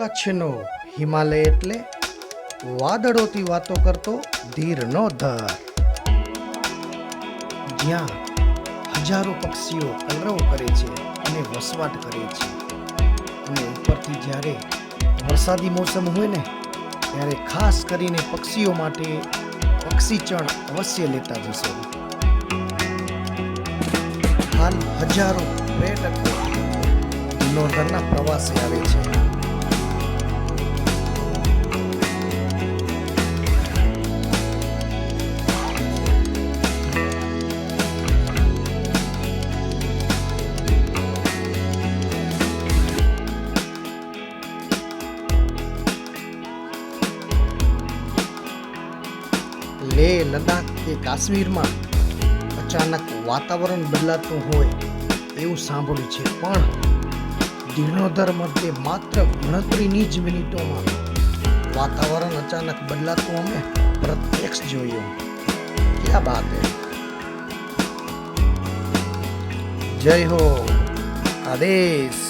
કચ્છનો હિમાલય એટલે વાદળોથી વાતો કરતો ધીરનો ધર, જ્યાં હજારો પક્ષીઓ કલરવ કરે છે અને વસવાટ કરે છે. અને ઉપરથી જ્યારે વરસાદી મોસમ હોય ને ત્યારે ખાસ કરીને પક્ષીઓ માટે પક્ષીચણ અવશ્ય લેતા જશો. હાલ હજારો પર્યટકો ધીનોધરના પ્રવાસે આવે છે. લેહ, લદ્દાખ કે કાશ્મીરમાં અચાનક વાતાવરણ બદલાતું હોય એવું સાંભળ્યું છે, પણ ધીણોધર મધ્યે માત્ર ગણતરીની જ મિનિટોમાં વાતાવરણ અચાનક બદલાતું અમે પ્રત્યક્ષ જોયું. ક્યાં બાત હે. જય હો આદેશ.